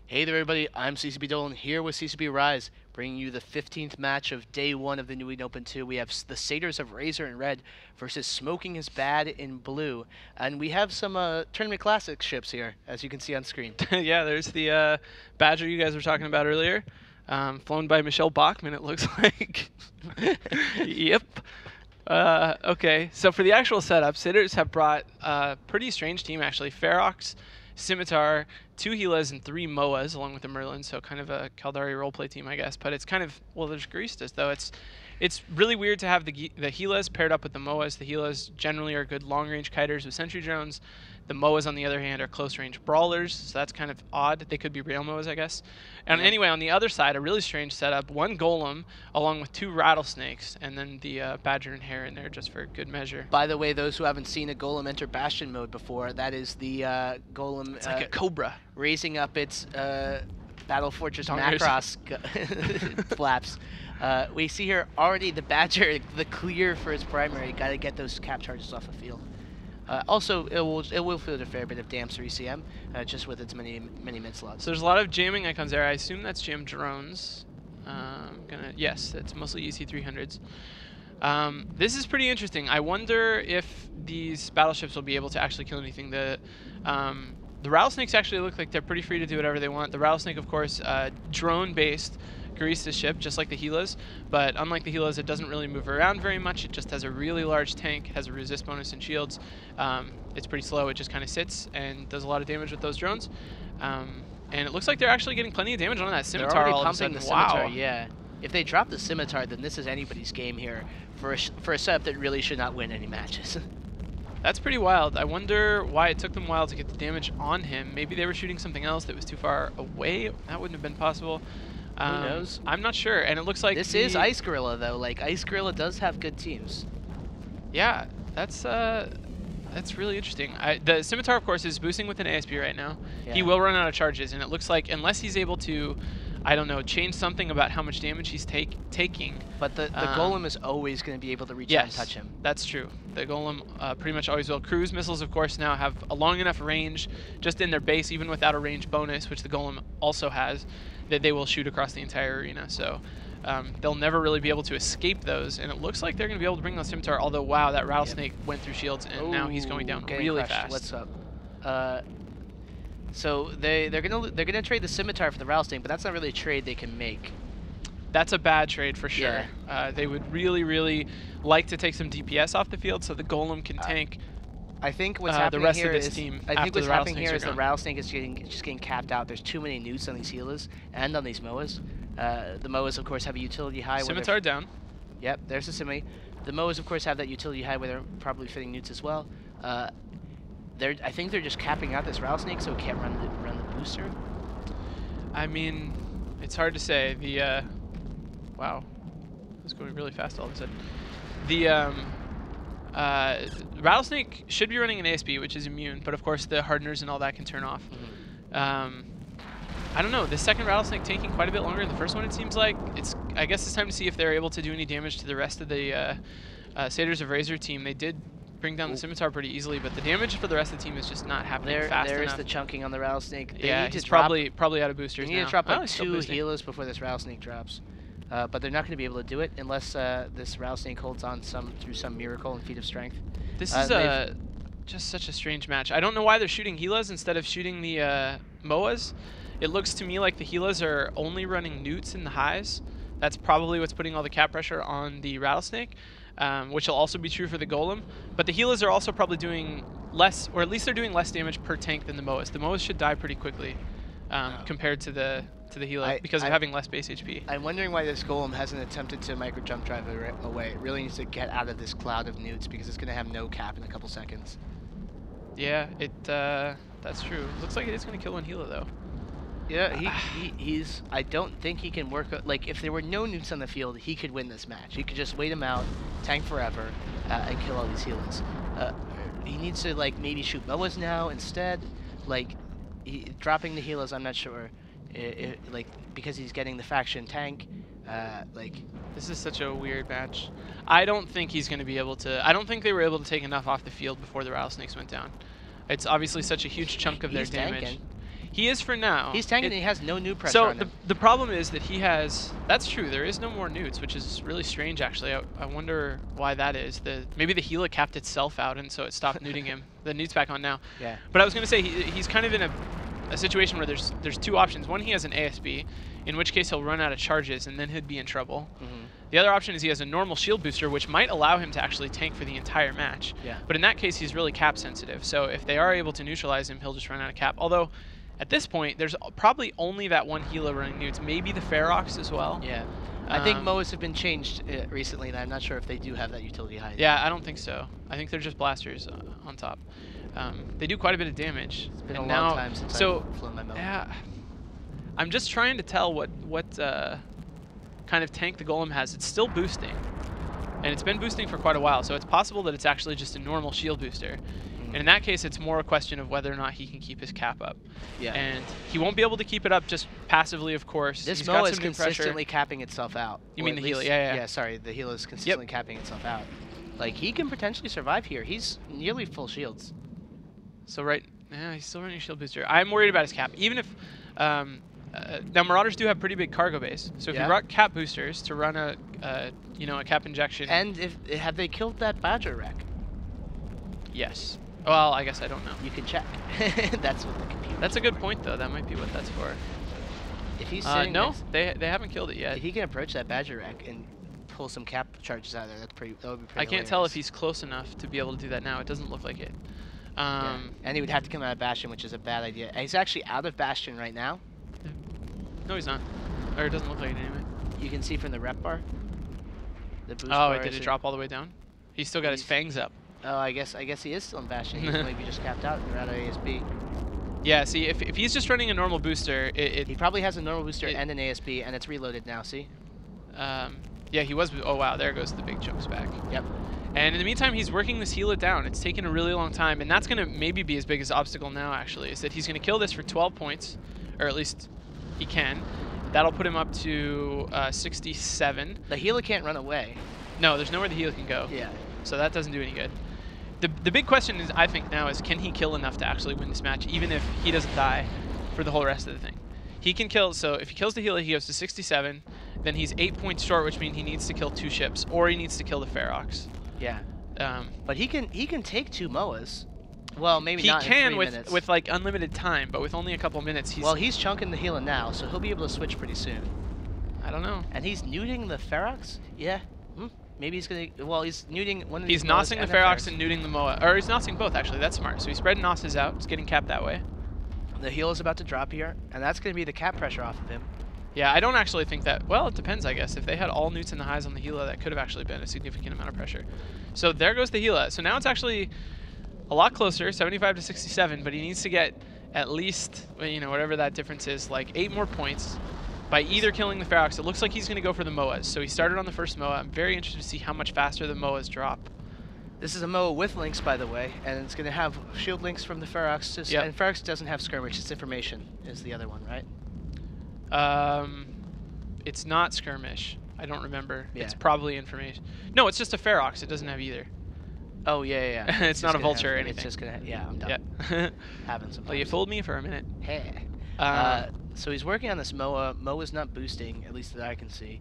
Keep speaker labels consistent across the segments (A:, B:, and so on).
A: Hey there, everybody. I'm CCB Dolan here with CCB Rise, bringing you the 15th match of Day 1 of the New Open 2. We have the Satyrs of Razor in red versus Smoking is Bad in blue. And we have some Tournament Classic ships here, as you can see on screen.
B: Yeah, there's the Badger you guys were talking about earlier, flown by Michelle Bachmann, it looks like. Yep. Okay, so for the actual setup, Satyrs have brought a pretty strange team, actually. Ferox, Scimitar, 2 Gilas, and 3 Moas, along with the Merlin, so kind of a Caldari roleplay team, I guess. But it's kind of, well, there's Garistas, though. It's really weird to have the Gilas paired up with the Moas. The Gilas generally are good long-range kiters with sentry drones. The Moas, on the other hand, are close-range brawlers, so that's kind of odd. They could be rail Moas, I guess. And anyway, on the other side, a really strange setup. 1 Golem, along with 2 Rattlesnakes, and then the Badger and Hare in there just for good measure.
A: By the way, those who haven't seen a Golem enter Bastion mode before, that is the Golem...
B: It's like a Cobra.
A: Raising up its Battle Fortress Macross flaps. We see here already the Badger, the clear for its primary. Got to get those cap charges off the field. Also, it will field a fair bit of damps or ECM, just with its many mid slots.
B: So there's a lot of jamming icons there. I assume that's jam drones. Yes, it's mostly EC300s. This is pretty interesting. I wonder if these battleships will be able to actually kill anything. The Rattlesnakes actually look like they're pretty free to do whatever they want. The Rattlesnake, of course, drone-based Garista ship, just like the Gilas, but unlike the Gilas, it doesn't really move around very much. It just has a really large tank, has a resist bonus and shields. It's pretty slow. It just kind of sits and does a lot of damage with those drones. And it looks like they're actually getting plenty of damage on that Scimitar.
A: They're already
B: all
A: pumping
B: of a
A: the
B: sudden.
A: Scimitar,
B: Wow.
A: yeah. If they drop the Scimitar, then this is anybody's game here for a setup that really should not win any matches.
B: That's pretty wild. I wonder why it took them a while to get the damage on him. Maybe they were shooting something else that was too far away. That wouldn't have been possible.
A: Who knows?
B: I'm not sure. And it looks like
A: this is Ice Gorilla, though. Like, Ice Gorilla does have good teams.
B: Yeah, that's really interesting. The Scimitar, of course, is boosting with an ASP right now. Yeah. He will run out of charges, and it looks like unless he's able to, I don't know, change something about how much damage he's taking.
A: But the Golem is always going to be able to reach out and touch him.
B: That's true. The Golem pretty much always will. Cruise missiles, of course, now have a long enough range just in their base, even without a range bonus, which the Golem also has, that they will shoot across the entire arena. So they'll never really be able to escape those. And it looks like they're going to be able to bring the Scimitar, although, wow, that Rattlesnake went through shields, and now he's going down really fast.
A: What's up? So they're gonna trade the Scimitar for the Rattlesnake, but that's not really a trade they can make.
B: That's a bad trade for sure.
A: Yeah.
B: They would really like to take some DPS off the field so the Golem can tank.
A: I think what's happening
B: the rest
A: here
B: of this
A: is
B: team.
A: I think what's happening here is the Rattlesnake is just getting capped out. There's too many newts on these Gilas and on these Moas. The Moas, of course, have a utility high.
B: Scimitar down.
A: Yep, there's the Simi. The Moas, of course, have that utility high where they're probably fitting newts as well. I think they're just capping out this Rattlesnake so it can't run the booster. I
B: mean, it's hard to say. The wow, it's going really fast all of a sudden. The Rattlesnake should be running an ASP, which is immune, but of course the hardeners and all that can turn off. I don't know. The second Rattlesnake taking quite a bit longer than the first one, it seems like. I guess it's time to see if they're able to do any damage to the rest of the Satyrs of Razor team. They did bring down the Scimitar pretty easily, but the damage for the rest of the team is just not happening fast enough.
A: There's the chunking on the Rattlesnake.
B: He's probably out of boosters now.
A: They need to drop like 2 Gilas before this Rattlesnake drops. But they're not going to be able to do it unless this Rattlesnake holds on through some miracle and feat of strength.
B: This is just such a strange match. I don't know why they're shooting Gilas instead of shooting the Moas. It looks to me like the Gilas are only running newts in the highs. That's probably what's putting all the cap pressure on the Rattlesnake, which will also be true for the Golem. But the Gilas are also probably doing less, or at least they're doing less damage per tank than the Moas. The Moas should die pretty quickly compared to the Gila because of having less base HP.
A: I'm wondering why this Golem hasn't attempted to micro jump drive away. It really needs to get out of this cloud of newts because it's going to have no cap in a couple seconds.
B: Yeah, that's true. Looks like it is going to kill one Gila though.
A: Yeah, he's. I don't think he can work. Like, if there were no newts on the field, he could win this match. He could just wait him out, tank forever, and kill all these Gilas. He needs to, like, maybe shoot Moas now instead. Like, dropping the Gilas, I'm not sure. Like, because he's getting the faction tank.
B: This is such a weird match. I don't think he's going to be able to. I don't think they were able to take enough off the field before the Rattlesnakes went down. It's obviously such a huge chunk of their damage.
A: Tanking.
B: He is for now.
A: He's tanking and he has no new pressure
B: So
A: on him.
B: the problem is that he has. That's true. There is no more newts, which is really strange actually. I wonder why that is. Maybe the Gila capped itself out and so it stopped newting him. The newt's back on now.
A: Yeah.
B: But I was gonna say he's kind of in a situation where there's two options. One, he has an ASB, in which case he'll run out of charges and then he'd be in trouble. The other option is he has a normal shield booster, which might allow him to actually tank for the entire match.
A: Yeah.
B: But in that case, he's really cap sensitive. So if they are able to neutralize him, he'll just run out of cap. Although, at this point, there's probably only that one Gila running newts, maybe the Ferox as well.
A: Yeah. I think MOAs have been changed recently, and I'm not sure if they do have that utility height.
B: Yeah, I don't think so. I think they're just blasters on top. They do quite a bit of damage.
A: It's been
B: and
A: a
B: now,
A: long time since I've flown my MOA.
B: Yeah, I'm just trying to tell what kind of tank the Golem has. It's still boosting, and it's been boosting for quite a while, so it's possible that it's actually just a normal shield booster. And in that case, it's more a question of whether or not he can keep his cap up.
A: Yeah.
B: And he won't be able to keep it up just passively, of course.
A: This
B: He's
A: MOA
B: got
A: is
B: some new
A: consistently
B: pressure.
A: capping itself out.
B: You
A: Or
B: mean
A: at
B: the Gila?
A: least-
B: Yeah.
A: Yeah, sorry. The Gila is consistently capping itself out. Like, he can potentially survive here. He's nearly full shields.
B: So yeah, he's still running a shield booster. I'm worried about his cap. Even if, now Marauders do have pretty big cargo base. So if you brought cap boosters to run a cap injection.
A: And have they killed that Badger wreck?
B: Yes. Well, I guess I don't know.
A: You can check. That's what the computer.
B: That's a good point, though. That might be what that's for.
A: If he's sitting
B: no,
A: next,
B: they haven't killed it yet.
A: if he can approach that Badger wreck and pull some cap charges out of there, that would be pretty
B: I can't tell if
A: hilarious.
B: he's close enough to be able to do that now. It doesn't look like it.
A: Yeah. And he would have to come out of Bastion, which is a bad idea. He's actually out of Bastion right now.
B: No, he's not. Or it doesn't look like it anyway.
A: You can see from the rep bar. The boost
B: Oh,
A: bar
B: wait, did
A: is
B: it
A: in-
B: drop all the way down? He's still got his fangs up.
A: Oh, I guess he is still in Bastion. He's maybe just capped out and out of ASB.
B: Yeah, see, if he's just running a normal booster,
A: He probably has a normal booster and an ASB, and it's reloaded now, see?
B: yeah, he was. Oh, wow, there goes the big chunks back.
A: Yep.
B: And in the meantime, he's working this Gila down. It's taken a really long time, and that's going to maybe be his biggest obstacle now, actually, is that he's going to kill this for 12 points, or at least he can. That'll put him up to 67.
A: The Gila can't run away.
B: No, there's nowhere the Gila can go.
A: Yeah.
B: So that doesn't do any good. The big question is, I think now, is can he kill enough to actually win this match, even if he doesn't die for the whole rest of the thing? He can kill, so if he kills the Gila, he goes to 67. Then he's 8 points short, which means he needs to kill 2 ships, or he needs to kill the Ferox.
A: Yeah. But he can take 2 MOAs. Well, maybe
B: he
A: not in
B: can
A: 3 minutes.
B: with like unlimited time, but with only a couple minutes,
A: he's chunking the Gila now, so he'll be able to switch pretty soon.
B: I don't know.
A: And he's neuting the Ferox? Yeah. Maybe he's gonna. Well, he's neuting one of
B: He's
A: these MOAs
B: nosing the
A: and
B: Ferox and neuting the MOA, or he's nosing both actually. That's smart. So he's spreading nosses out. He's getting capped that way.
A: The Gila's about to drop here, and that's gonna be the cap pressure off of him.
B: Yeah, I don't actually think that. Well, it depends, I guess. If they had all newts and the highs on the Gila, that could have actually been a significant amount of pressure. So there goes the Gila. So now it's actually a lot closer, 75 to 67, but he needs to get at least, whatever that difference is, like 8 more points by either killing the Ferox. It looks like he's going to go for the MOAs. So he started on the first MOA. I'm very interested to see how much faster the MOAs drop.
A: This is a MOA with links, by the way, and it's going to have shield links from the Ferox. And Ferox doesn't have skirmish. It's information is the other one, right?
B: It's not skirmish. I don't remember.
A: Yeah.
B: It's probably information. No, it's just a Ferox. It doesn't have either.
A: Oh, yeah.
B: It's not a vulture or anything.
A: It's just going to, yeah, I'm done.
B: Yeah.
A: Having some.
B: Well, you fooled me for a minute.
A: Hey. So he's working on this MOA. MOA's not boosting, at least that I can see.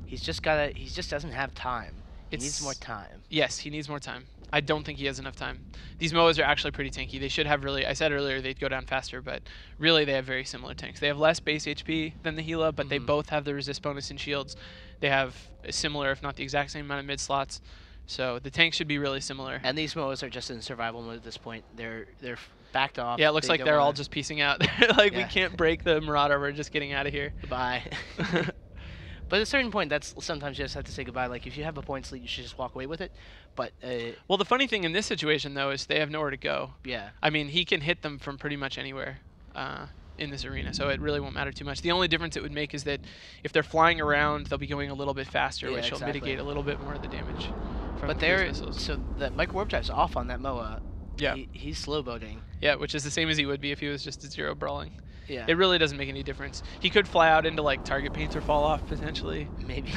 A: He just doesn't have time. He needs more time.
B: Yes, he needs more time. I don't think he has enough time. These MOAs are actually pretty tanky. They should have I said earlier they'd go down faster, but really they have very similar tanks. They have less base HP than the Gila, but they both have the resist bonus and shields. They have a similar, if not the exact same amount of mid slots. So the tanks should be really similar.
A: And these MOAs are just in survival mode at this point. They're backed off.
B: Yeah, it looks like they're all just piecing out. Like, we can't break the Marauder. We're just getting out of here.
A: Goodbye. But at a certain point, that's sometimes you just have to say goodbye. Like, if you have a points lead, you should just walk away with it. But
B: well, the funny thing in this situation, though, is they have nowhere to go.
A: Yeah.
B: I mean, he can hit them from pretty much anywhere in this arena, so it really won't matter too much. The only difference it would make is that if they're flying around, they'll be going a little bit faster, which will mitigate a little bit more of the damage from cruise missiles.
A: So the micro warp drive's off on that MOA.
B: Yeah.
A: He's slow boating.
B: Yeah, which is the same as he would be if he was just at 0 brawling.
A: Yeah.
B: It really doesn't make any difference. He could fly out into like target paints or fall off potentially.
A: Maybe.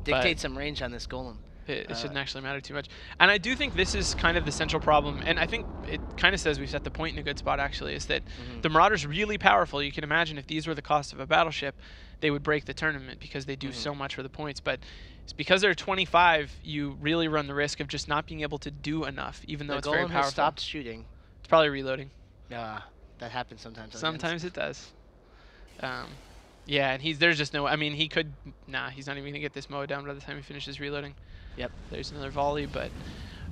A: Dictate some range on this golem.
B: It shouldn't actually matter too much. And I do think this is kind of the central problem, and I think it kind of says we've set the point in a good spot, actually, is that the Marauder's really powerful. You can imagine if these were the cost of a battleship, they would break the tournament because they do so much for the points. But it's because they're 25, you really run the risk of just not being able to do enough, even though it's very powerful.
A: Has stopped shooting.
B: It's probably reloading.
A: Yeah, that happens sometimes.
B: Sometimes it does. Yeah, and there's just no. I mean, he could. Nah, he's not even gonna get this mowed down by the time he finishes reloading.
A: Yep.
B: There's another volley, but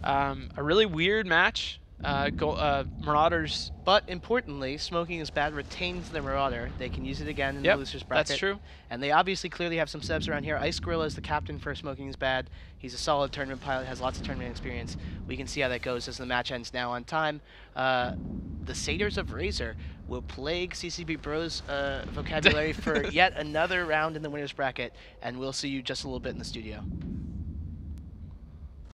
B: a really weird match. Marauders.
A: But importantly, Smoking is Bad retains the Marauder. They can use it again in the losers bracket.
B: That's true.
A: And they obviously clearly have some setups around here. Ice Gorilla is the captain for Smoking is Bad. He's a solid tournament pilot, has lots of tournament experience. We can see how that goes as the match ends now on time. The Satyrs of Razor will plague CCB Bros vocabulary for yet another round in the winners bracket, and we'll see you just a little bit in the studio.